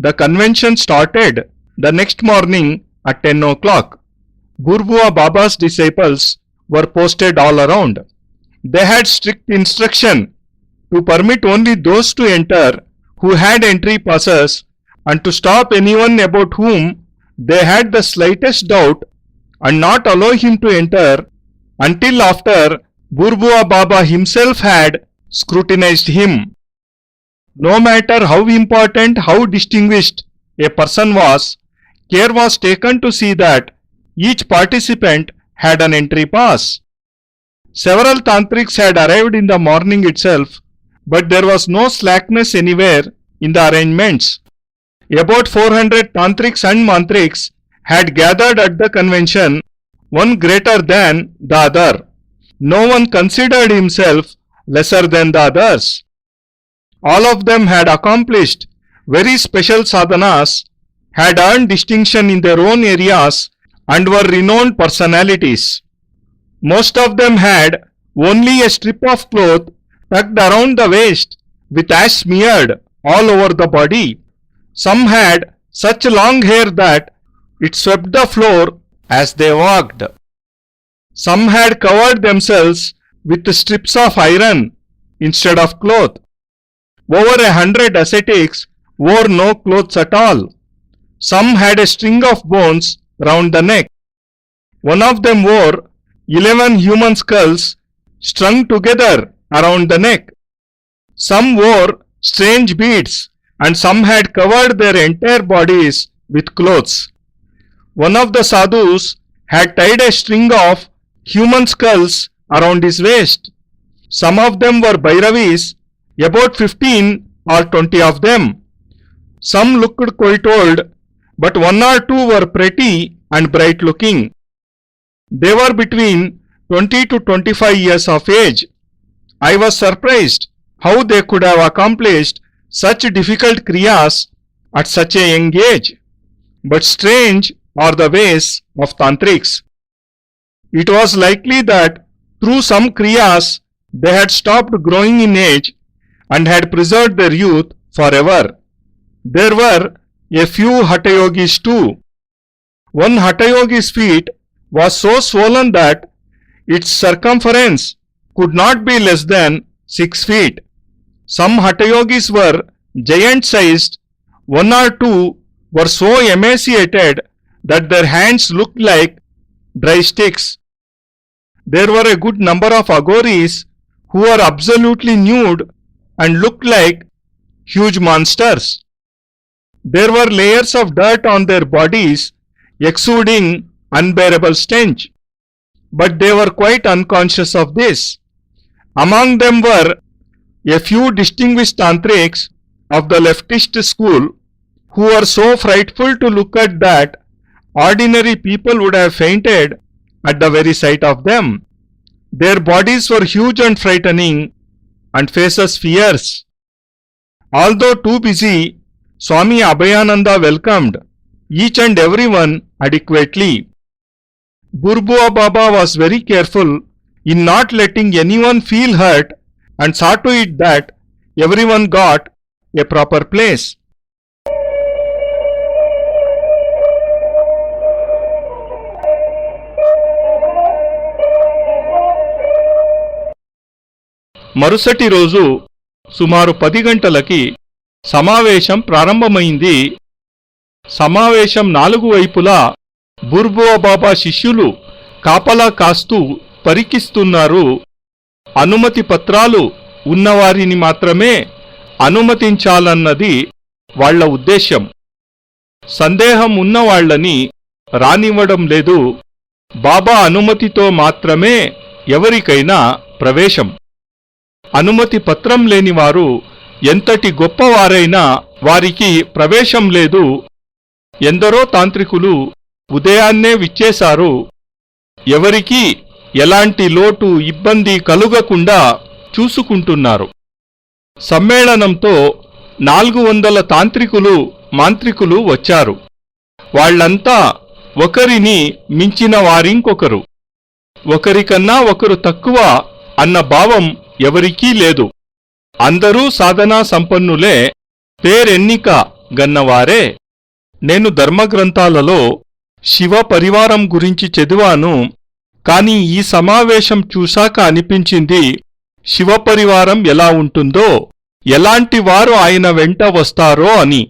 The convention started the next morning at 10 o'clock. Burbua Baba's disciples were posted all around. They had strict instruction to permit only those to enter who had entry passes and to stop anyone about whom they had the slightest doubt and not allow him to enter until after Burbua Baba himself had scrutinized him. No matter how important, how distinguished a person was, care was taken to see that each participant had an entry pass. Several tantrics had arrived in the morning itself, but there was no slackness anywhere in the arrangements. About 400 tantrics and mantriks had gathered at the convention, one greater than the other. No one considered himself lesser than the others. All of them had accomplished very special sadhanas, had earned distinction in their own areas, and were renowned personalities. Most of them had only a strip of cloth tucked around the waist with ash smeared all over the body. Some had such long hair that it swept the floor as they walked. Some had covered themselves with strips of iron instead of cloth. Over 100 ascetics wore no clothes at all. Some had a string of bones round the neck. One of them wore 11 human skulls strung together around the neck. Some wore strange beads and some had covered their entire bodies with clothes. One of the sadhus had tied a string of human skulls around his waist. Some of them were Bhairavis, about 15 or 20 of them. Some looked quite old, but one or two were pretty and bright looking. They were between 20 to 25 years of age. I was surprised how they could have accomplished such difficult kriyas at such a young age. But strange are the ways of tantrics. It was likely that through some kriyas they had stopped growing in age and had preserved their youth forever. There were a few Hatha Yogis too. One Hatha Yogi's feet was so swollen that its circumference could not be less than 6 feet. Some Hatha Yogis were giant-sized. One or two were so emaciated that their hands looked like dry sticks. There were a good number of Aghoris who were absolutely nude and looked like huge monsters. There were layers of dirt on their bodies, exuding unbearable stench, but they were quite unconscious of this. Among them were a few distinguished tantrics of the leftist school who were so frightful to look at that ordinary people would have fainted at the very sight of them. Their bodies were huge and frightening, and faces fierce. Although too busy, Swami Abhayananda welcomed each and everyone adequately. Burbua Baba was very careful in not letting anyone feel hurt and saw to it that everyone got a proper place. మరుసటి రోజు సుమారు 10 గంటలకి సమావేశం ప్రారంభమైంది. సమావేశం 4 వైపులా బుర్బువా బాబా శిష్యులు కాపలా కాస్తూ పరికిస్తున్నారు. అనుమతి పత్రాలు ఉన్నవారిని మాత్రమే అనుమతించాలన్నది వాళ్ల ఉద్దేశ్యం. సందేహం ఉన్నవాళ్లని రానివ్వడం లేదు. బాబా అనుమతితో మాత్రమే ఎవరికైనా ప్రవేశం. అనుమతి పత్రం లేనివారు ఎంతటి గొప్పవారైనా వారికి ప్రవేశం లేదు. ఎందరో తాంత్రికులు ఉదయాన్నే విచ్చేశారు. ఎవరికీ ఎలాంటి లోటు ఇబ్బంది కలుగకుండా చూసుకుంటున్నారు. సమ్మేళనంతో 400 తాంత్రికులు మాంత్రికులు వచ్చారు. వాళ్లంతా ఒకరిని మించిన వారింకొకరు, ఒకరికన్నా ఒకరు తక్కువ అన్న భావం ఎవరికీ లేదు. అందరూ సాధనా సంపన్నులే. పేరెన్నిక గన్నవారే. నేను ధర్మగ్రంథాలలో శివ పరివారం గురించి చదివాను. కాని ఈ సమావేశం చూశాక అనిపించింది, శివపరివారం ఎలా ఉంటుందో, ఎలాంటి వారు ఆయన వెంట వస్తారో అని.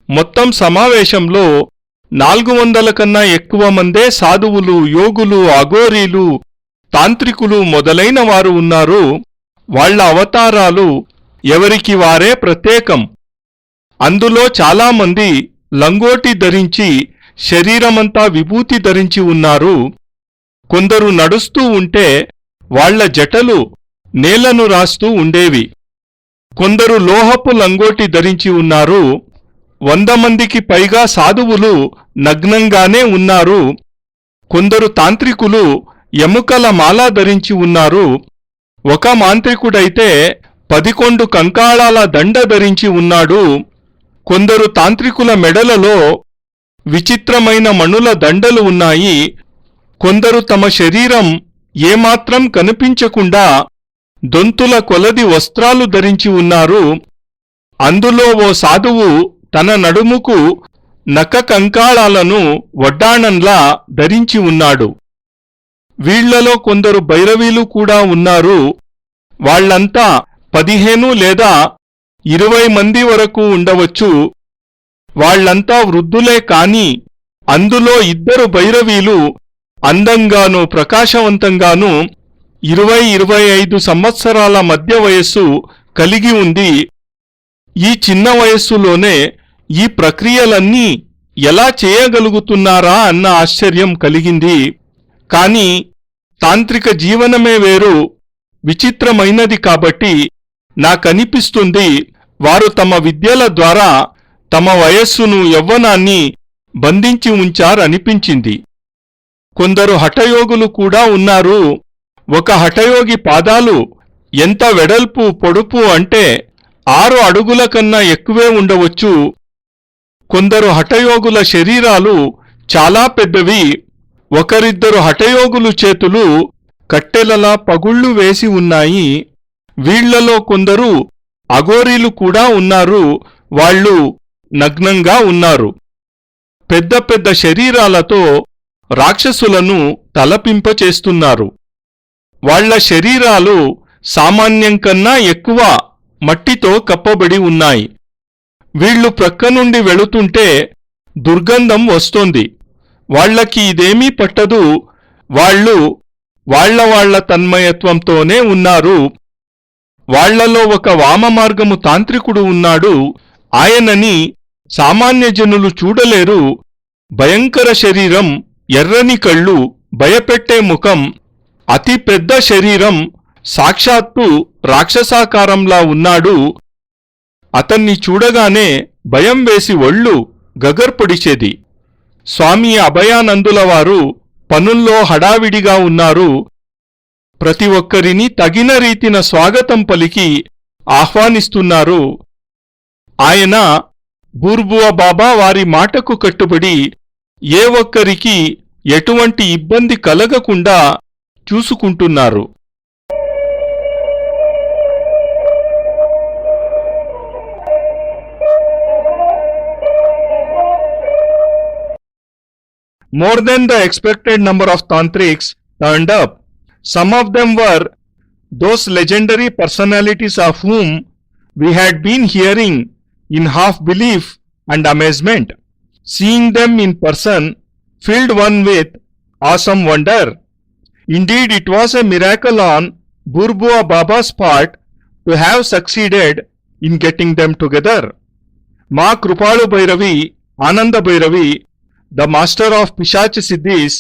మొత్తం సమావేశంలో 400 కన్నా ఎక్కువ మందే సాధువులు, యోగులు, అఘోరీలు, తాంత్రికులు మొదలైన వారు ఉన్నారు. వాళ్ల అవతారాలు ఎవరికి వారే ప్రత్యేకం. అందులో చాలామంది లంగోటి ధరించి శరీరమంతా విభూతి ధరించి ఉన్నారు. కొందరు నడుస్తూ ఉంటే వాళ్ల జటలు నేలను రాస్తూ ఉండేవి. కొందరు లోహపు లంగోటి ధరించి ఉన్నారు. 100 మందికి పైగా సాధువులు నగ్నంగానే ఉన్నారు. కొందరు తాంత్రికులు ఎముకల మాల ధరించి ఉన్నారు. ఒక మాంత్రికుడైతే 11 కంకాళాల దండ ధరించి ఉన్నాడు. కొందరు తాంత్రికుల మెడలలో విచిత్రమైన మణుల దండలు ఉన్నాయి. కొందరు తమ శరీరం ఏమాత్రం కనిపించకుండా దొంతుల కొలది వస్త్రాలు ధరించి ఉన్నారు. అందులో ఓ సాధువు తన నడుముకు నక్క కంకాళాలను వడ్డాణంలా ధరించి ఉన్నాడు. వీళ్లలో కొందరు భైరవీలు కూడా ఉన్నారు. వాళ్లంతా 15 లేదా 20 మంది వరకు ఉండవచ్చు. వాళ్లంతా వృద్ధులే కాని అందులో 2 భైరవీలు అందంగానూ ప్రకాశవంతంగానూ 20-25 సంవత్సరాల మధ్య వయస్సు కలిగి ఉంది. ఈ చిన్న వయస్సులోనే ఈ ప్రక్రియలన్నీ ఎలా చేయగలుగుతున్నారా అన్న ఆశ్చర్యం కలిగింది. కాని తాంత్రిక జీవనమే వేరు, విచిత్రమైనది. కాబట్టి నాకనిపిస్తుంది, వారు తమ విద్యల ద్వారా తమ వయస్సును, యవ్వనాన్ని బంధించి ఉంచారనిపించింది. కొందరు హఠయోగులు కూడా ఉన్నారు. ఒక హఠయోగి పాదాలు ఎంత వెడల్పు, పొడుపు అంటే 6 అడుగుల కన్నా ఎక్కువే ఉండవచ్చు. కొందరు హఠయోగుల శరీరాలు చాలా పెద్దవి. ఒకరిద్దరు హఠయోగులు చేతులు కట్టెలలా పగుళ్లు వేసి ఉన్నాయి. వీళ్లలో కొందరు అఘోరీలు కూడా ఉన్నారు. వాళ్ళు నగ్నంగా ఉన్నారు. పెద్ద పెద్ద శరీరాలతో రాక్షసులను తలపింపచేస్తున్నారు. వాళ్ల శరీరాలు సామాన్యం కన్నా ఎక్కువ మట్టితో కప్పబడి ఉన్నాయి. వీళ్లు ప్రక్క నుండి వెళుతుంటే దుర్గంధం వస్తోంది. వాళ్లకి ఇదేమీ పట్టదు. వాళ్ళు వాళ్ల తన్మయత్వంతోనే ఉన్నారు. వాళ్లలో ఒక వామమార్గము తాంత్రికుడు ఉన్నాడు. ఆయనని సామాన్య జనులు చూడలేరు. భయంకర శరీరం, ఎర్రని కళ్ళు, భయపెట్టే ముఖం, అతి పెద్ద శరీరం, సాక్షాత్తు రాక్షసాకారంలా ఉన్నాడు. అతన్ని చూడగానే భయం వేసి ఒళ్ళు గగర్పొడిచేది. స్వామి అభయానందులవారు పనుల్లో హడావిడిగా ఉన్నారు. ప్రతి ఒక్కరిని తగిన రీతిన స్వాగతం పలికి ఆహ్వానిస్తున్నారు. ఆయన బూర్బువ బాబా వారి మాటకు కట్టుబడి ఏ ఒక్కరికి ఎటువంటి ఇబ్బంది కలగకుండా చూసుకుంటున్నారు. More than the expected number of tantrics turned up. Some of them were those legendary personalities of whom we had been hearing in half belief and amazement. Seeing them in person filled one with awesome wonder. Indeed, it was a miracle on Bourbua Baba's part to have succeeded in getting them together. Ma Krupalu Bhairavi, Ananda Bhairavi, the master of Pishach Siddhis,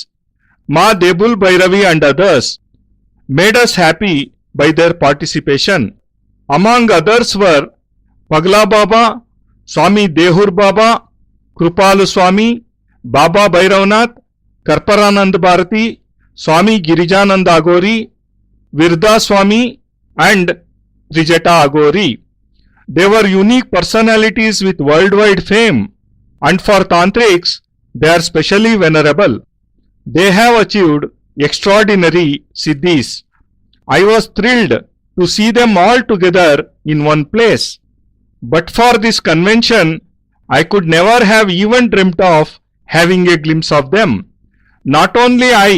Ma Debul Bhairavi and others made us happy by their participation. Among others were Pagla Baba, Swami Dehur Baba, Krupalu Swami, Baba Bhairavnath, Karparanand Bharati, Swami Girijanand Agori, Virda Swami and Trijata Agori. They were unique personalities with worldwide fame, and for tantrics, they are specially venerable. They have achieved extraordinary siddhis. I was thrilled to see them all together in one place. But for this convention, I could never have even dreamt of having a glimpse of them. Not only I,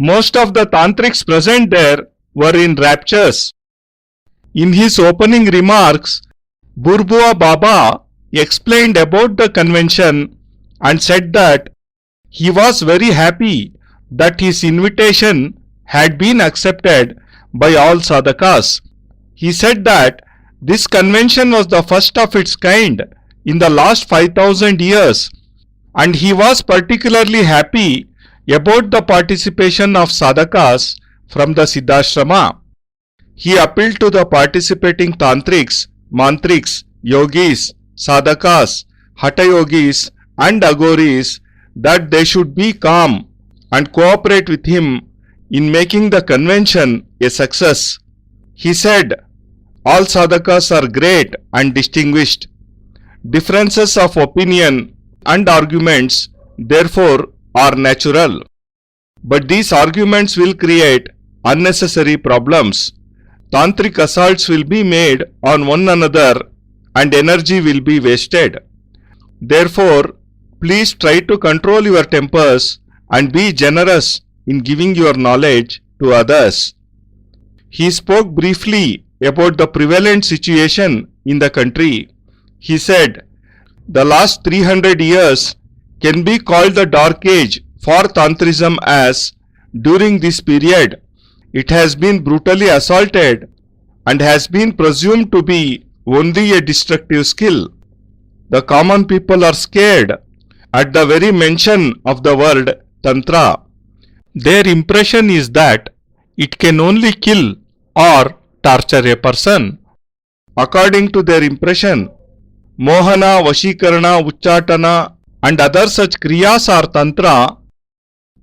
most of the tantrics present there were in raptures. In his opening remarks, Burbua Baba explained about the convention and said that he was very happy that his invitation had been accepted by all sadhakas. He said that this convention was the first of its kind in the last 5,000 years, and he was particularly happy about the participation of sadhakas from the Siddhashrama. He appealed to the participating tantrics, mantriks, yogis, sadhakas, hatha yogis and agoris that they should be calm and cooperate with him in making the convention a success. He said, all sadhakas are great and distinguished. Differences of opinion and arguments therefore are natural. But these arguments will create unnecessary problems. Tantric assaults will be made on one another and energy will be wasted. Therefore, please try to control your tempers and be generous in giving your knowledge to others. He spoke briefly about the prevalent situation in the country. He said, the last 300 years can be called the dark age for Tantrism as during this period it has been brutally assaulted and has been presumed to be only a destructive skill. The common people are scared at the very mention of the word Tantra. Their impression is that it can only kill or torture a person. According to their impression, Mohana, Vashikarana, Uchchatana and other such kriyas are Tantra,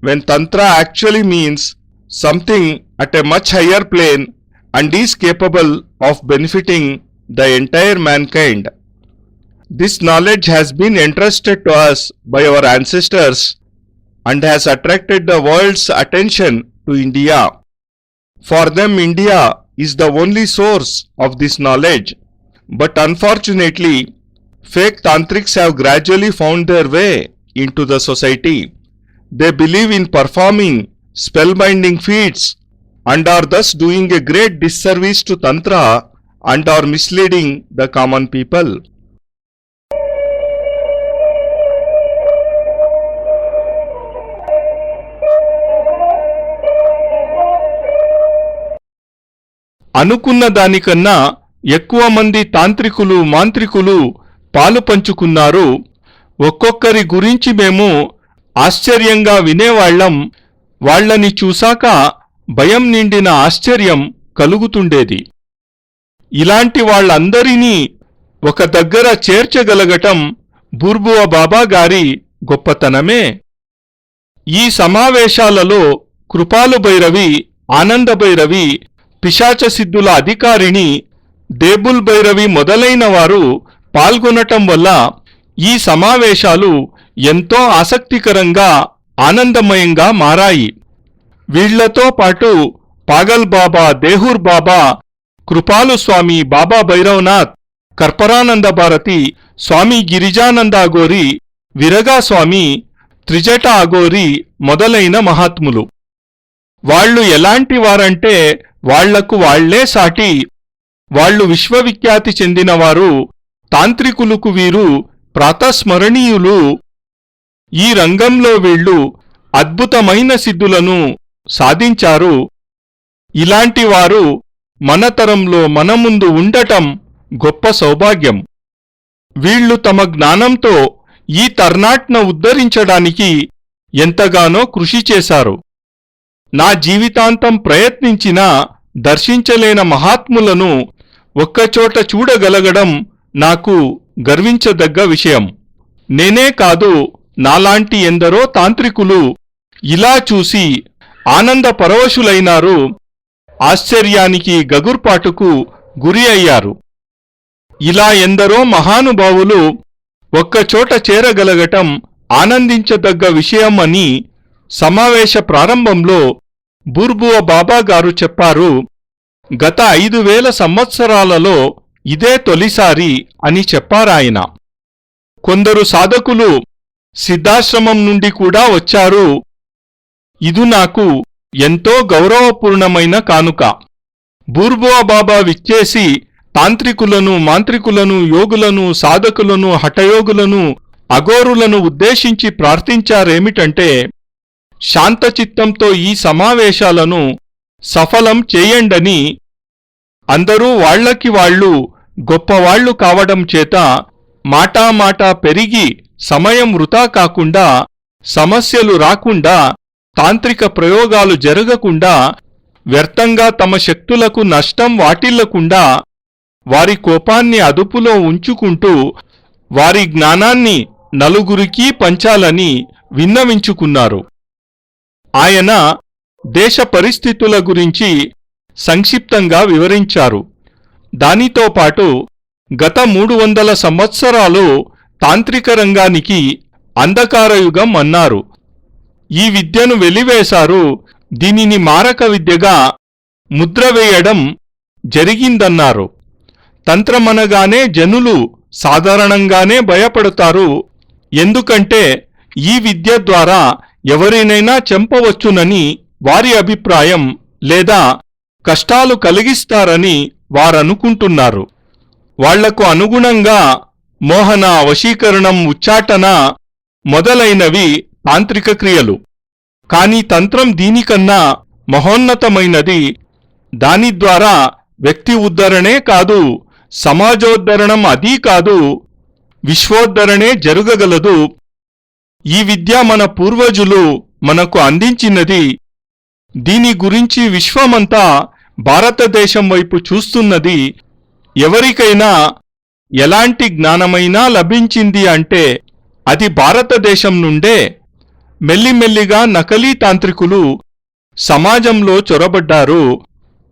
when Tantra actually means something at a much higher plane and is capable of benefiting the entire mankind. This knowledge has been entrusted to us by our ancestors and has attracted the world's attention to India. For them, India is the only source of this knowledge. But unfortunately, fake tantrics have gradually found their way into the society. They believe in performing spellbinding feats and are thus doing a great disservice to Tantra and are misleading the common people. అనుకున్న దానికన్నా ఎక్కువ మంది తాంత్రికులు మాంత్రికులు పాలు పంచుకున్నారు. ఒక్కొక్కరి గురించి మేము ఆశ్చర్యంగా వినేవాళ్లం. వాళ్లని చూశాక భయం నిండిన ఆశ్చర్యం కలుగుతుండేది. ఇలాంటి వాళ్ళందరినీ ఒక దగ్గర చేర్చగలగటం బూర్బువ బాబా గారి గొప్పతనమే. ఈ సమావేశాలలో కృపాలు భైరవి, ఆనంద భైరవి, పిశాచ సిద్ధుల అధికారిణి దేబుల్ భైరవి మొదలైన వారు పాల్గొనటం వల్ల ఈ సమావేశాలు ఎంతో ఆసక్తికరంగా ఆనందమయంగా మారాయి. వీళ్లతో పాటు పాగల్ బాబా, దేహూర్ బాబా, కృపాలు స్వామి, బాబా భైరవనాథ్, కర్పరానంద భారతి, స్వామి గిరిజానంద అఘోరి, విరగా స్వామి, త్రిజట అఘోరి మొదలైన మహాత్ములు. వాళ్ళు ఎలాంటి వారంటే వాళ్లకు వాళ్లే సాటి. వాళ్ళు విశ్వవిఖ్యాతి చెందినవారు. తాంత్రికులకు వీరు ప్రాతస్మరణీయులు. ఈ రంగంలో వీళ్ళు అద్భుతమైన సిద్ధులను సాధించారు. ఇలాంటి వారు మన తరంలో మన ముందు ఉండటం గొప్ప సౌభాగ్యం. వీళ్ళు తమ జ్ఞానంతో ఈ తర్నాట్ను ఉద్ధరించడానికి ఎంతగానో కృషి చేశారు. నా జీవితాంతం ప్రయత్నించినా దర్శించలేన మహాత్ములను ఒక్కచోట చూడగలగడం నాకు గర్వించదగ్గ విషయం. నేనే కాదు, నాలాంటి ఎందరో తాంత్రికులు ఇలా చూసి ఆనంద పరవశులైనారు. ఆశ్చర్యానికి, గగుర్పాటుకు గురి అయ్యారు. ఇలా ఎందరో మహానుభావులు ఒక్కచోట చేరగలగటం ఆనందించదగ్గ విషయం అని సమావేశ ప్రారంభంలో బూర్బువ బాబా గారు చెప్పారు. గత 5000 సంవత్సరాలలో ఇదే తొలిసారి అని చెప్పారాయన. కొందరు సాధకులు సిద్ధాశ్రమం నుండి కూడా వచ్చారు. ఇది నాకు ఎంతో గౌరవపూర్ణమైన కానుక. బూర్బువా బాబా విచ్చేసి తాంత్రికులను, మాంత్రికులను, యోగులను, సాధకులను, హఠయోగులను, అఘోరులను ఉద్దేశించి ప్రార్థించారేమిటంటే, శాంతచిత్తంతో ఈ సమావేశాలను సఫలం చేయండని. అందరూ వాళ్లకి వాళ్ళు గొప్పవాళ్లు కావడం చేత మాటామాటా పెరిగి సమయం వృథా కాకుండా, సమస్యలు రాకుండా, తాంత్రిక ప్రయోగాలు జరగకుండా, వ్యర్థంగా తమ శక్తులకు నష్టం వాటిల్లకుండా వారి కోపాన్ని అదుపులో ఉంచుకుంటూ వారి జ్ఞానాన్ని నలుగురికి పంచాలని విన్నవించుకున్నారు. ఆయన దేశ పరిస్థితుల గురించి సంక్షిప్తంగా వివరించారు. దానితో పాటు గత 300 సంవత్సరాలు తాంత్రిక రంగానికి అంధకారయుగం అన్నారు. ఈ విద్యను వెలివేశారు. దీనిని మారక విద్యగా ముద్ర వేయడం జరిగిందన్నారు. తంత్రమనగానే జనులు సాధారణంగానే భయపడతారు. ఎందుకంటే ఈ విద్య ద్వారా ఎవరినైనా చంపవచ్చునని వారి అభిప్రాయం, లేదా కష్టాలు కలిగిస్తారని వారనుకుంటున్నారు. వాళ్లకు అనుగుణంగా మోహన, వశీకరణం, ఉచ్చాటన మొదలైనవి తాంత్రిక క్రియలు. కాని తంత్రం దీనికన్నా మహోన్నతమైనది. దాని ద్వారా వ్యక్తి ఉద్ధరణే కాదు, సమాజోద్ధరణం అదీ కాదు, విశ్వోద్ధరణే జరగగలదు. ఈ విద్య మన పూర్వజులు మనకు అందించినది. దీని గురించి విశ్వమంతా భారతదేశం వైపు చూస్తున్నది. ఎవరికైనా ఎలాంటి జ్ఞానమైనా లభించింది అంటే అది భారతదేశం నుండే. మెల్లిమెల్లిగా నకలీ తాంత్రికులు సమాజంలో చొరబడ్డారు.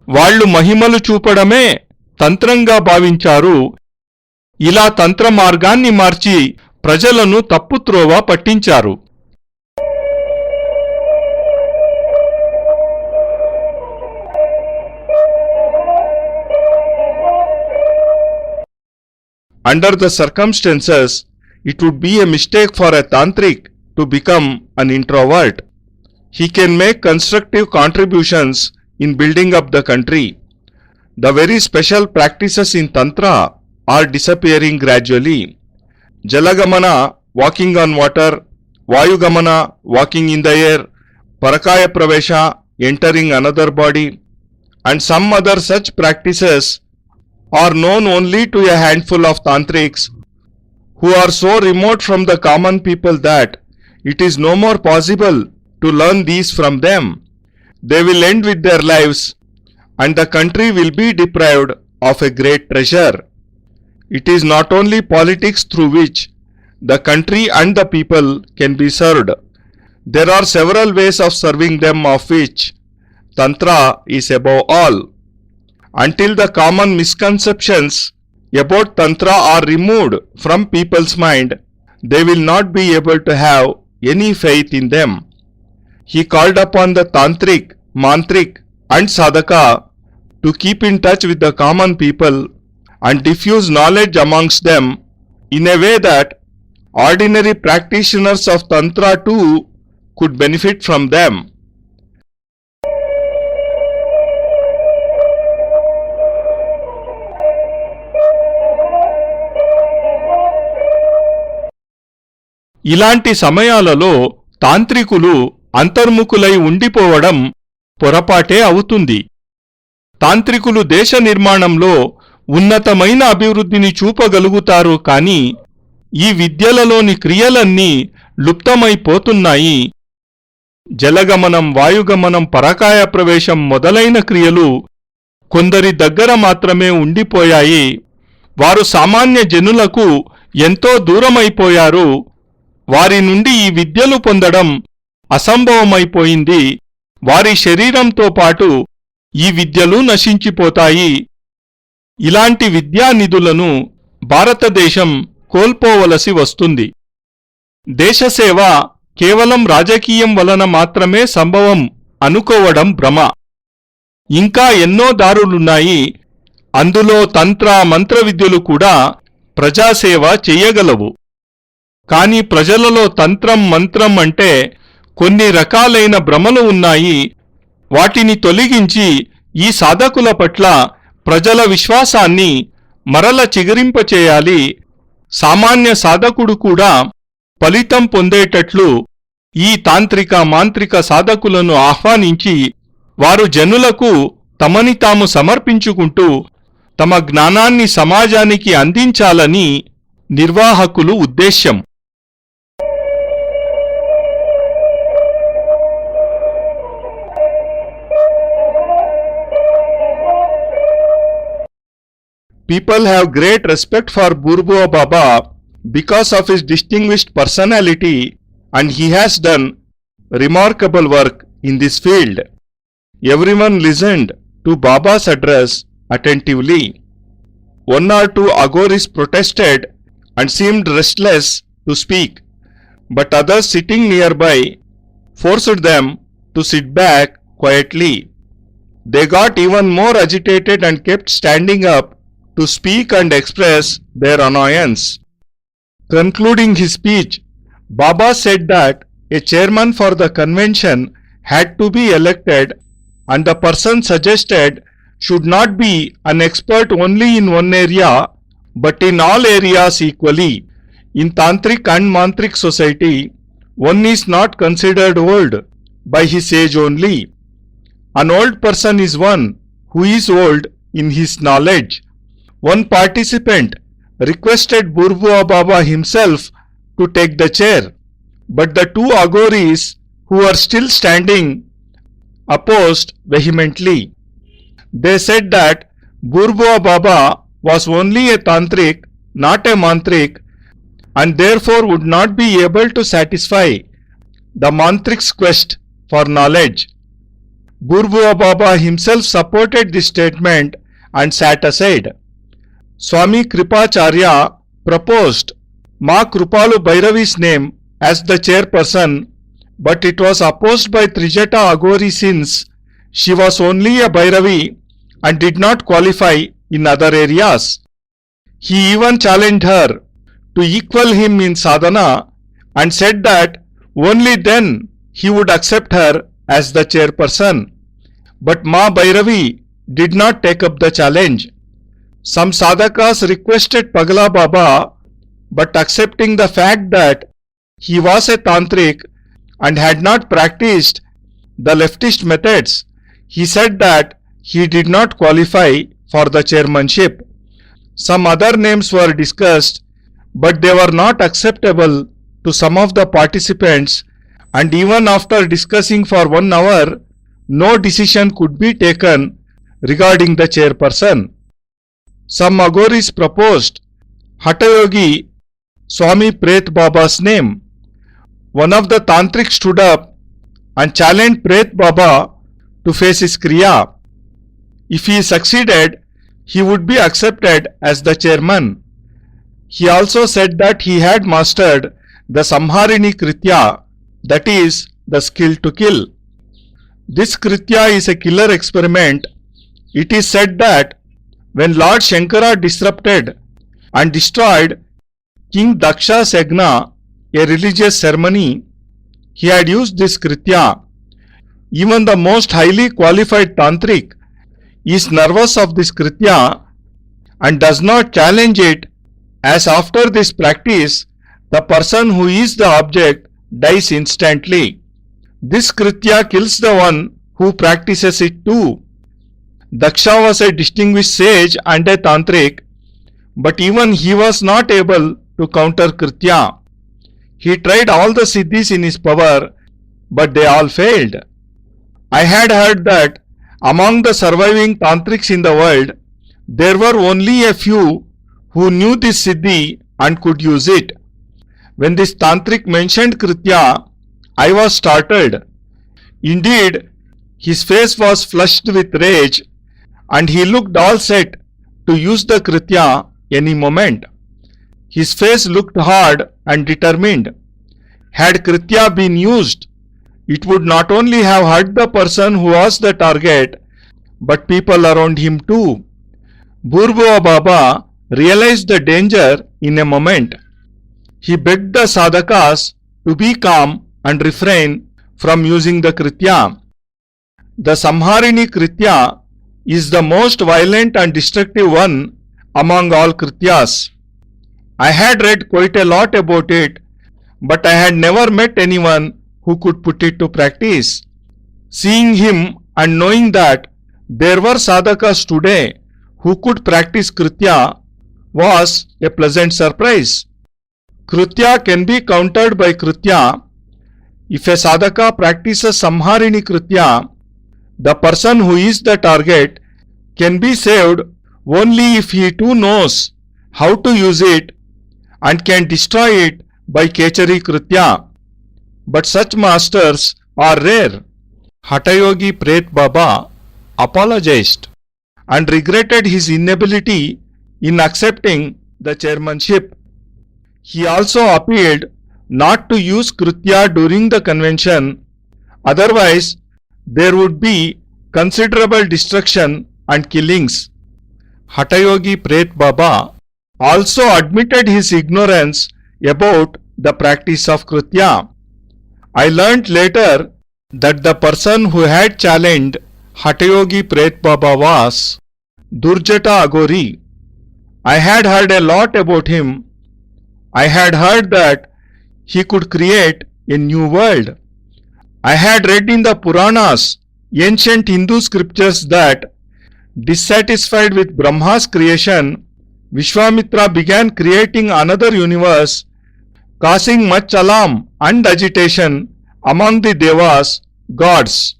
వాళ్లు మహిమలు చూపడమే తంత్రంగా భావించారు. ఇలా తంత్ర మార్గాన్ని మార్చి ప్రజలను తప్పుత్రోవ పట్టించారు. Under the circumstances, it would be a mistake for a tantric to become an introvert. He can make constructive contributions in building up the country. The very special practices in Tantra are disappearing gradually. Jalagamana, walking on water, Vayugamana, walking in the air, Parakaya Pravesha, entering another body, and some other such practices are known only to a handful of tantrics who are so remote from the common people that it is no more possible to learn these from them. They will end with their lives and the country will be deprived of a great treasure. It is not only politics through which the country and the people can be served. There are several ways of serving them, of which Tantra is above all. Until the common misconceptions about Tantra are removed from people's mind, they will not be able to have any faith in them. He called upon the Tantric, Mantrik and Sadhaka to keep in touch with the common people and diffuse knowledge amongst them in a way that ordinary practitioners of Tantra too could benefit from them. ఇలాంటి సమయాలలో తాంత్రికులు అంతర్ముఖులై ఉండిపోవడం పొరపాటే అవుతుంది. తాంత్రికులు దేశ నిర్మాణంలో ఉన్నతమైన అభివృద్ధిని చూపగలుగుతారు. కానీ ఈ విద్యలలోని క్రియలన్నీ లుప్తమైపోతున్నాయి. జలగమనం, వాయుగమనం, పరకాయ ప్రవేశం మొదలైన క్రియలు కొందరి దగ్గర మాత్రమే ఉండిపోయాయి. వారు సామాన్య జనులకు ఎంతో దూరమైపోయారు. వారి నుండి ఈ విద్యలు పొందడం అసంభవమైపోయింది. వారి శరీరంతో పాటు ఈ విద్యలు నశించిపోతాయి. ఇలాంటి విద్యానిధులను భారతదేశం కోల్పోవలసి వస్తుంది. దేశసేవ కేవలం రాజకీయం వలన మాత్రమే సంభవం అనుకోవడం భ్రమ. ఇంకా ఎన్నో దారులున్నాయి. అందులో తంత్ర, మంత్ర విద్యలు కూడా ప్రజాసేవ చెయ్యగలవు. కానీ ప్రజలలో తంత్రం మంత్రం అంటే కొన్ని రకాలైన భ్రమలు ఉన్నాయి. వాటిని తొలగించి ఈ సాధకుల పట్ల ప్రజల విశ్వాసాన్ని మరల చిగురింపచేయాలి. సామాన్య సాధకుడు కూడా ఫలితం పొందేటట్లు ఈ తాంత్రిక మాంత్రిక సాధకులను ఆహ్వానించి వారు జనులకు తమని తాము సమర్పించుకుంటూ తమ జ్ఞానాన్ని సమాజానికి అందించాలని నిర్వాహకులు ఉద్దేశ్యం. People have great respect for Burbua Baba because of his distinguished personality, and he has done remarkable work in this field. Everyone listened to Baba's address attentively. One or two agoris protested and seemed restless to speak, but others sitting nearby forced them to sit back quietly. They got even more agitated and kept standing up to speak and express their annoyance. Concluding his speech, Baba said that a chairman for the convention had to be elected, and the person suggested should not be an expert only in one area but in all areas equally. In Tantric and Mantric society, one is not considered old by his age only. An old person is one who is old in his knowledge. One participant requested Burbua Baba himself to take the chair, but the two agoris who were still standing opposed vehemently. They said that Burbua Baba was only a tantric, not a mantric, and therefore would not be able to satisfy the mantric's quest for knowledge. Burbua Baba himself supported this statement and sat aside. Swami Kripacharya proposed Ma Krupalu Bhairavi's name as the chairperson, but it was opposed by Trijata Agori since she was only a Bhairavi and did not qualify in other areas. He even challenged her to equal him in sadhana and said that only then he would accept her as the chairperson. But Ma Bhairavi did not take up the challenge. Some sadhakas requested Pagala Baba, but accepting the fact that he was a tantric and had not practiced the leftist methods, he said that he did not qualify for the chairmanship. Some other names were discussed, but they were not acceptable to some of the participants, and even after discussing for 1 hour, no decision could be taken regarding the chairperson. Some agoris proposed Hatayogi Swami Pret Baba's name. One of the tantrics stood up and challenged Pret Baba to face his kriya. If he succeeded, he would be accepted as the chairman. He also said that he had mastered the Samharini Kritya, that is, the skill to kill. This Kritya is a killer experiment. It is said that when Lord Shankara disrupted and destroyed King Daksha's Yagna, a religious ceremony, he had used this Kritya. Even the most highly qualified tantric is nervous of this Kritya and does not challenge it, as after this practice, the person who is the object dies instantly. This Kritya kills the one who practices it too. Daksha was a distinguished sage and a tantric, but even he was not able to counter Kritya. He tried all the siddhis in his power, but they all failed. I had heard that among the surviving tantrics in the world, there were only a few who knew this siddhi and could use it. When this tantric mentioned Kritya, I was startled. Indeed, his face was flushed with rage, and he looked all set to use the Kritya any moment. His face looked hard and determined. Had Kritya been used, it would not only have hurt the person who was the target, but people around him too. Burbua Baba realized the danger in a moment. He begged the sadhakas to be calm and refrain from using the kritya. The Samharini kritya is the most violent and destructive one among all krityas. I had read quite a lot about it, but I had never met anyone who could put it to practice. Seeing him and knowing that there were sadhakas today who could practice kritya was a pleasant surprise. Kritya can be countered by kritya. If a sadhaka practices Samharini kritya, the person who is the target can be saved only if he too knows how to use it and can destroy it by Kechari kritya. But such masters are rare. Hatayogi Pret Baba apologized and regretted his inability in accepting the chairmanship. He also appealed not to use kritya during the convention, otherwise there would be considerable destruction and killings. Hatayogi Pret Baba also admitted his ignorance about the practice of kritya. I learnt later that the person who had challenged Hatayogi Pret Baba was Durjata Agori. I had heard a lot about him. I had heard that he could create a new world. I had read in the Puranas, ancient Hindu scriptures, that dissatisfied with Brahma's creation, Vishwamitra began creating another universe, causing much alarm and agitation among the Devas, gods.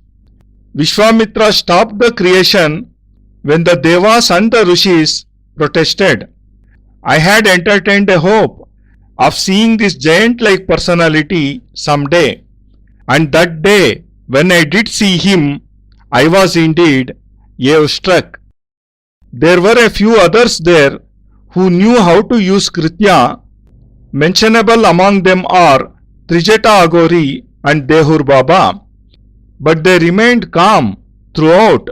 Vishwamitra stopped the creation when the Devas and the Rishis protested. I had entertained a hope of seeing this giant-like personality someday, and that day when I did see him, I was indeed awe-struck. There were a few others there who knew how to use kritya. Mentionable among them are Trijata Agori and Dehur Baba, but they remained calm throughout.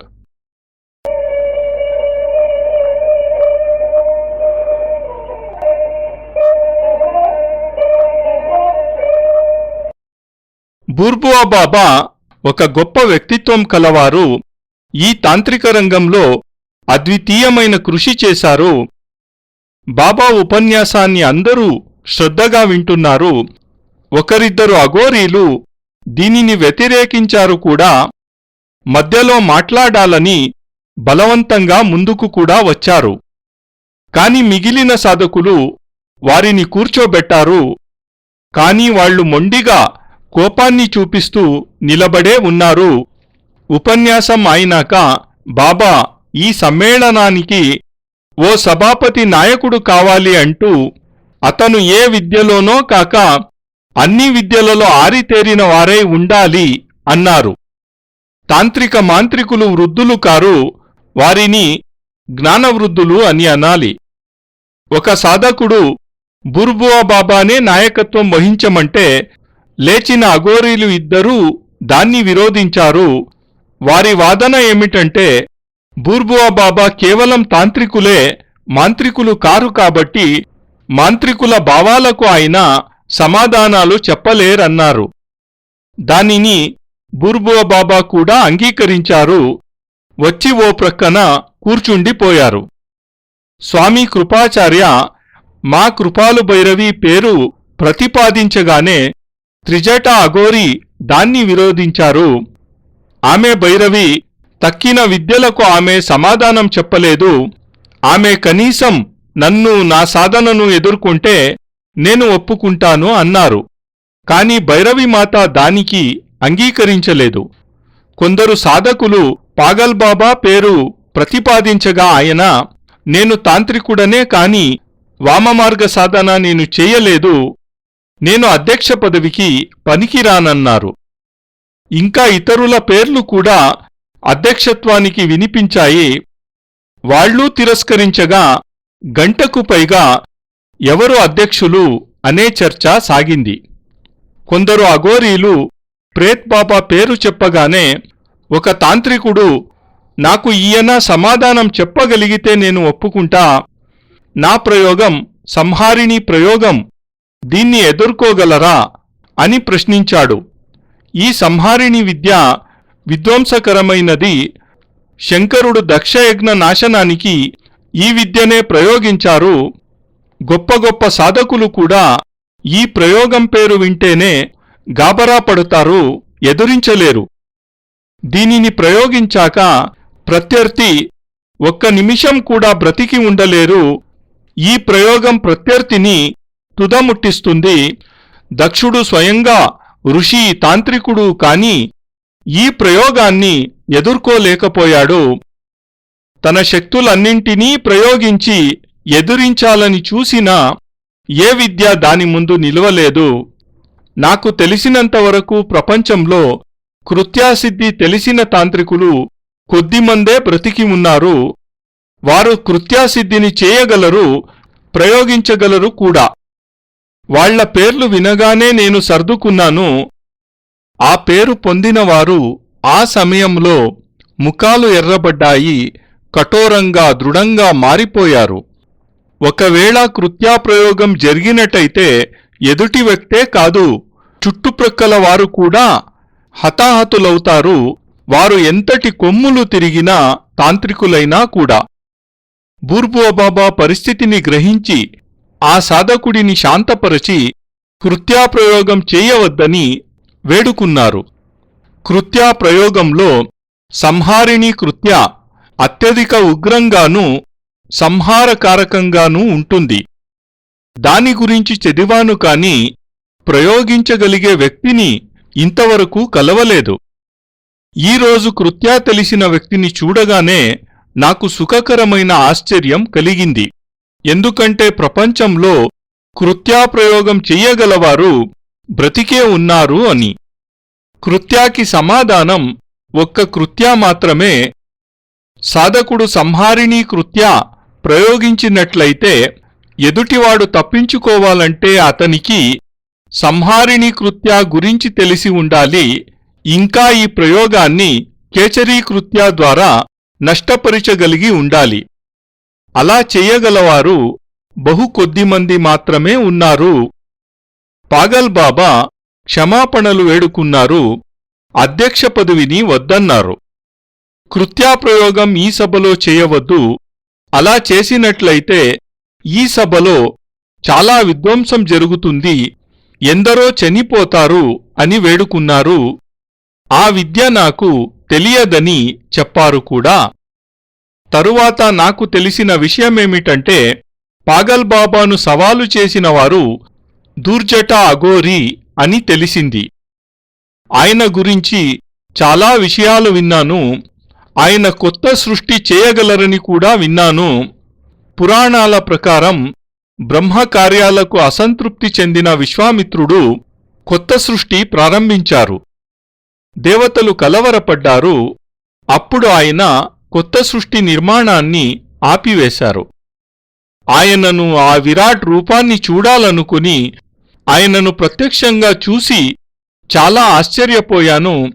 బూర్బువా బాబా ఒక గొప్ప వ్యక్తిత్వం కలవారు. ఈ తాంత్రిక రంగంలో అద్వితీయమైన కృషి చేశారు. బాబా ఉపన్యాసాన్ని అందరూ శ్రద్ధగా వింటున్నారు. ఒకరిద్దరు అఘోరీలు దీనిని వ్యతిరేకించారు కూడా. మధ్యలో మాట్లాడాలని బలవంతంగా ముందుకు కూడా వచ్చారు. కాని మిగిలిన సాధకులు వారిని కూర్చోబెట్టారు. కాని వాళ్లు మొండిగా కోపాన్ని చూపిస్తూ నిలబడే ఉన్నారు. ఉపన్యాసం అయినాక బాబా ఈ సమ్మేళనానికి ఓ సభాపతి నాయకుడు కావాలి అంటూ అతను ఏ విద్యలోనో కాక అన్ని విద్యలలో ఆరితేరిన వారై ఉండాలి అన్నారు. తాంత్రిక మాంత్రికులు వృద్ధులు కారు, వారిని జ్ఞానవృద్ధులు అని అనాలి. ఒక సాధకుడు బూర్బువా బాబానే నాయకత్వం వహించమంటే లేచిన అఘోరీలు ఇద్దరూ దాన్ని విరోధించారు. వారి వాదన ఏమిటంటే బూర్బువా బాబా కేవలం తాంత్రికులే, మాంత్రికులు కారు కాబట్టి మాంత్రికుల భావాలకు ఆయన సమాధానాలు చెప్పలేరన్నారు. దానిని బూర్బువా బాబా కూడా అంగీకరించారు. వచ్చి ఓ ప్రక్కన కూర్చుండిపోయారు. స్వామి కృపాచార్య మా కృపాలు భైరవి పేరు ప్రతిపాదించగానే త్రిజట అఘోరి దాన్ని విరోధించారు. ఆమె భైరవి, తక్కిన విద్యలకు ఆమె సమాధానం చెప్పలేదు. ఆమె కనీసం నన్ను, నా సాధనను ఎదుర్కొంటే నేను ఒప్పుకుంటాను అన్నారు. కాని భైరవి మాత దానికి అంగీకరించలేదు. కొందరు సాధకులు పాగల్ బాబా పేరు ప్రతిపాదించగా ఆయన, నేను తాంత్రికుడనే కాని వామమార్గ సాధన నేను చేయలేదు, నేను అధ్యక్ష పదవికి పనికిరానన్నారు. ఇంకా ఇతరుల పేర్లు కూడా అధ్యక్షత్వానికి వినిపించాయి. వాళ్లూ తిరస్కరించగా గంటకు పైగా ఎవరు అధ్యక్షులు అనే చర్చ సాగింది. కొందరు అఘోరీలు ప్రేత్ బాబా పేరు చెప్పగానే ఒక తాంత్రికుడు, నాకు ఈయన సమాధానం చెప్పగలిగితే నేను ఒప్పుకుంటా, నా ప్రయోగం సంహారిణి ప్రయోగం దీన్ని ఎదుర్కోగలరా అని ప్రశ్నించాడు. ఈ సంహారిణి విద్య విధ్వంసకరమైనది. శంకరుడు దక్షయజ్ఞ నాశనానికి ఈ విద్యనే ప్రయోగించారు. గొప్ప గొప్ప సాధకులు కూడా ఈ ప్రయోగం పేరు వింటేనే గాబరా పడుతారు, ఎదురించలేరు. దీనిని ప్రయోగించాక ప్రత్యర్థి ఒక్క నిమిషం కూడా బ్రతికి ఉండలేరు. ఈ ప్రయోగం ప్రత్యర్థిని తుదముట్టిస్తుంది. దక్షుడు స్వయంగా ఋషి, తాంత్రికుడు కాని ఈ ప్రయోగాన్ని ఎదుర్కోలేకపోయాడు. తన శక్తులన్నింటినీ ప్రయోగించి ఎదురించాలని చూసినా ఏ విద్య దాని ముందు నిలవలేదు. నాకు తెలిసినంతవరకు ప్రపంచంలో కృత్యాసిద్ధి తెలిసిన తాంత్రికులు కొద్దిమందే బ్రతికి ఉన్నారు. వారు కృత్యాసిద్ధిని చేయగలరు, ప్రయోగించగలరు కూడా. వాళ్ల పేర్లు వినగానే నేను సర్దుకున్నాను. ఆ పేరు పొందినవారు ఆ సమయంలో ముఖాలు ఎర్రబడ్డాయి, కఠోరంగా దృఢంగా మారిపోయారు. ఒకవేళ కృత్యాప్రయోగం జరిగినట్టయితే ఎదుటి వ్యక్తే కాదు, చుట్టుప్రక్కల వారు కూడా హతాహతులవుతారు. వారు ఎంతటి కొమ్ములు తిరిగినా తాంత్రికులైనా కూడా. బూర్బువబాబా పరిస్థితిని గ్రహించి ఆ సాధకుడిని శాంతపరచి కృత్యాప్రయోగం చేయవద్దని వేడుకున్నారు. కృత్యాప్రయోగంలో సంహారిణి కృత్య అత్యధిక ఉగ్రంగానూ సంహారకారకంగానూ ఉంటుంది. దాని గురించి చదివాను కాని ప్రయోగించగలిగే వ్యక్తిని ఇంతవరకు కలవలేదు. ఈరోజు కృత్యా తెలిసిన వ్యక్తిని చూడగానే నాకు సుఖకరమైన ఆశ్చర్యం కలిగింది. ఎందుకంటే ప్రపంచంలో కృత్యాప్రయోగం చెయ్యగలవారు బ్రతికే ఉన్నారు అని. కృత్యాకి సమాధానం ఒక్క కృత్యా మాత్రమే. సాధకుడు సంహారిణీ కృత్యా ప్రయోగించినట్లయితే ఎదుటివాడు తప్పించుకోవాలంటే అతనికి సంహారిణీ కృత్యా గురించి తెలిసి ఉండాలి. ఇంకా ఈ ప్రయోగాన్ని కేచరీ కృత్యా ద్వారా నష్టపరచగలిగి ఉండాలి. అలా చెయ్యగలవారు బహు కొద్దిమంది మాత్రమే ఉన్నారు. పాగల్ బాబా క్షమాపణలు వేడుకున్నారు. అధ్యక్ష పదవిని వద్దన్నారు. కృత్యాప్రయోగం ఈ సభలో చేయవద్దు. అలా చేసినట్లయితే ఈ సభలో చాలా విధ్వంసం జరుగుతుంది, ఎందరో చనిపోతారు అని వేడుకున్నారు. ఆ విద్య నాకు తెలియదని చెప్పారు కూడా. తరువాత నాకు తెలిసిన విషయమేమిటంటే పాగల్ బాబాను సవాలు చేసినవారు దూర్జట అఘోరీ అని తెలిసింది. ఆయన గురించి చాలా విషయాలు విన్నాను. ఆయన కొత్త సృష్టి చేయగలరని కూడా విన్నాను. పురాణాల ప్రకారం బ్రహ్మకార్యాలకు అసంతృప్తి చెందిన విశ్వామిత్రుడు కొత్త సృష్టి ప్రారంభించారు. దేవతలు కలవరపడ్డారు. అప్పుడు ఆయన కొత్త సృష్టి నిర్మాణాన్ని ఆపివేశారు. ఆయనను ఆ విరాట్ రూపాన్ని చూడాలనుకుని ఆయనను ప్రత్యక్షంగా చూసి చాలా ఆశ్చర్యపోయాను.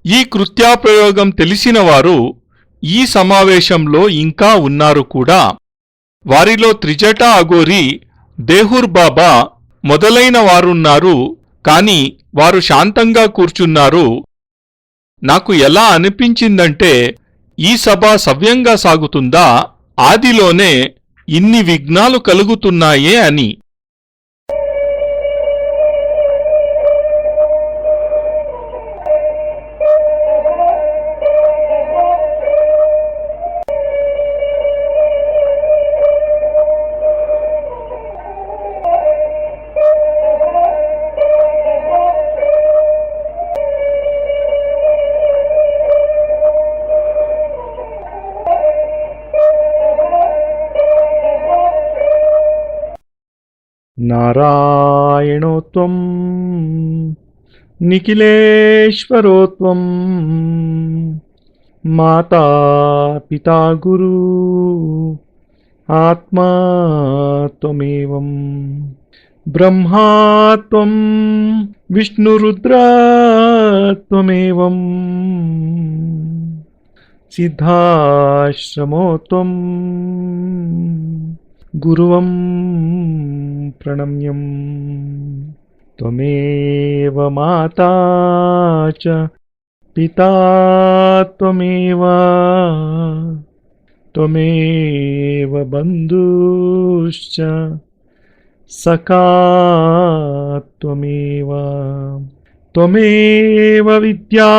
ఈ కృత్యాప్రయోగం తెలిసినవారు ఈ సమావేశంలో ఇంకా ఉన్నారు కూడా. వారిలో త్రిజట అఘోరీ, దేహుర్ బాబా మొదలైన వారున్నారు. కాని వారు శాంతంగా కూర్చున్నారు. నాకు ఎలా అనిపించిందంటే ఈ సభ సవ్యంగా సాగుతుందా, ఆదిలోనే ఇన్ని విఘ్నాలు కలుగుతున్నాయే అని. నారాయణోత్వం నిఖిలేశ్వరోత్వం మాతా పితా గురు ఆత్మా త్వమేవం బ్రహ్మాత్వం విష్ణురుద్రాత్వమేవం సిద్ధాశ్రమోత్వం గురువం ಪ್ರಣಮ್ಯಂ ತ್ವಮೇವ ಮಾತಾ ಚ ಪಿತಾ ತ್ವಮೇವ ತ್ವಮೇವ ಬಂಧುಶ್ಚ ಸಖಾ ತ್ವಮೇವ ತ್ವಮೇವ ವಿದ್ಯಾ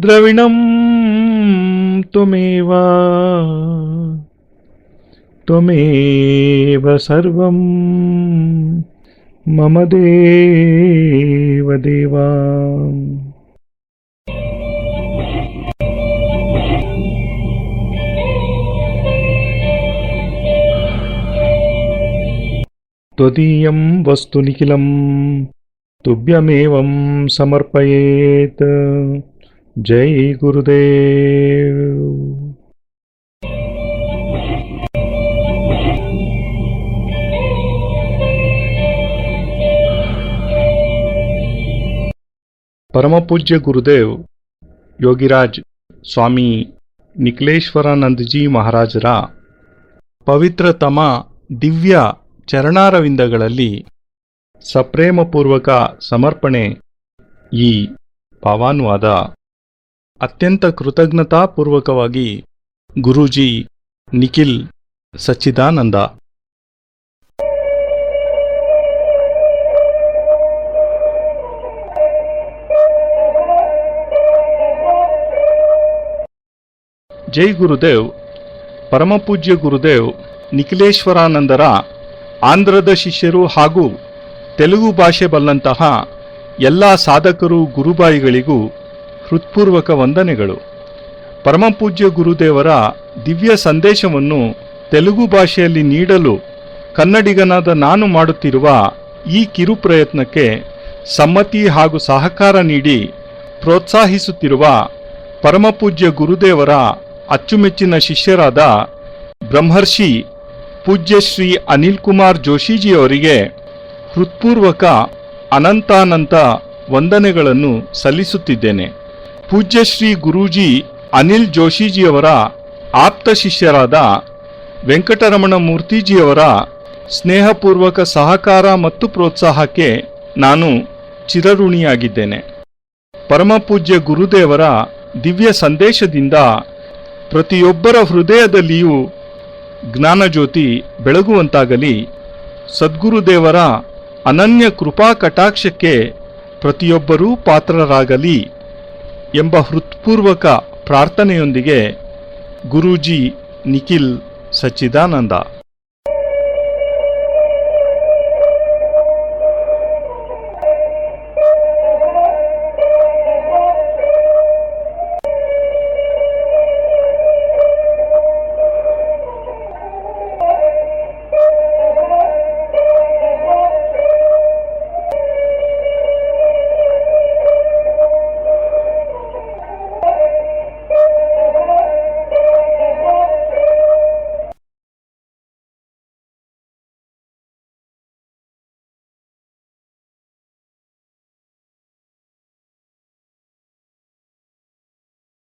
ದ್ರವಿಣಂ ತ್ವಮೇವ ತ್ವಮೇವ ಸರ್ವಂ ಮಮ ದೇವ ದೇವಾ. ತ್ವದೀಯಂ ವಸ್ತು ನಿಖಿಲಂ ತುಭ್ಯಮೇವಂ ಸಮರ್ಪಯೇತ್. ಜೈ ಗುರುದೇವ್. ಪರಮಪೂಜ್ಯ ಗುರುದೇವ್ ಯೋಗಿರಾಜ್ ಸ್ವಾಮಿ ನಿಖಿಲೇಶ್ವರಾನಂದಜಿ ಮಹಾರಾಜರ ಪವಿತ್ರತಮ ದಿವ್ಯ ಚರಣಾರವಿಂದಗಳಲ್ಲಿ ಸಪ್ರೇಮಪೂರ್ವಕ ಸಮರ್ಪಣೆ ಈ ಪಾವಾನುವಾದ. ಅತ್ಯಂತ ಕೃತಜ್ಞತಾಪೂರ್ವಕವಾಗಿ ಗುರೂಜಿ ನಿಖಿಲ್ ಸಚ್ಚಿದಾನಂದ. ಜೈ ಗುರುದೇವ್. ಪರಮಪೂಜ್ಯ ಗುರುದೇವ್ ನಿಖಿಲೇಶ್ವರಾನಂದರ ಆಂಧ್ರದ ಶಿಷ್ಯರು ಹಾಗೂ ತೆಲುಗು ಭಾಷೆ ಬಲ್ಲಂತಹ ಎಲ್ಲ ಸಾಧಕರು ಗುರುಬಾಯಿಗಳಿಗೂ ಹೃತ್ಪೂರ್ವಕ ವಂದನೆಗಳು. ಪರಮಪೂಜ್ಯ ಗುರುದೇವರ ದಿವ್ಯ ಸಂದೇಶವನ್ನು ತೆಲುಗು ಭಾಷೆಯಲ್ಲಿ ನೀಡಲು ಕನ್ನಡಿಗನಾದ ನಾನು ಮಾಡುತ್ತಿರುವ ಈ ಕಿರು ಪ್ರಯತ್ನಕ್ಕೆ ಸಮ್ಮತಿ ಹಾಗೂ ಸಹಕಾರ ನೀಡಿ ಪ್ರೋತ್ಸಾಹಿಸುತ್ತಿರುವ ಪರಮಪೂಜ್ಯ ಗುರುದೇವರ ಅಚ್ಚುಮೆಚ್ಚಿನ ಶಿಷ್ಯರಾದ ಬ್ರಹ್ಮರ್ಷಿ ಪೂಜ್ಯ ಶ್ರೀ ಅನಿಲ್ ಕುಮಾರ್ ಜೋಶಿಜಿಯವರಿಗೆ ಹೃತ್ಪೂರ್ವಕ ಅನಂತಾನಂತ ವಂದನೆಗಳನ್ನು ಸಲ್ಲಿಸುತ್ತಿದ್ದೇನೆ. ಪೂಜ್ಯ ಶ್ರೀ ಗುರೂಜಿ ಅನಿಲ್ ಜೋಶಿಜಿಯವರ ಆಪ್ತ ಶಿಷ್ಯರಾದ ವೆಂಕಟರಮಣ ಮೂರ್ತಿಜಿಯವರ ಸ್ನೇಹಪೂರ್ವಕ ಸಹಕಾರ ಮತ್ತು ಪ್ರೋತ್ಸಾಹಕ್ಕೆ ನಾನು ಚಿರಋಣಿಯಾಗಿದ್ದೇನೆ. ಪರಮಪೂಜ್ಯ ಗುರುದೇವರ ದಿವ್ಯ ಸಂದೇಶದಿಂದ ಪ್ರತಿಯೊಬ್ಬರ ಹೃದಯದಲ್ಲಿಯೂ ಜ್ಞಾನಜ್ಯೋತಿ ಬೆಳಗುವಂತಾಗಲಿ. ಸದ್ಗುರುದೇವರ ಅನನ್ಯ ಕೃಪಾ ಕಟಾಕ್ಷಕ್ಕೆ ಪ್ರತಿಯೊಬ್ಬರೂ ಪಾತ್ರರಾಗಲಿ ಎಂಬ ಹೃತ್ಪೂರ್ವಕ ಪ್ರಾರ್ಥನೆಯೊಂದಿಗೆ ಗುರೂಜಿ ನಿಖಿಲ್ ಸಚ್ಚಿದಾನಂದ.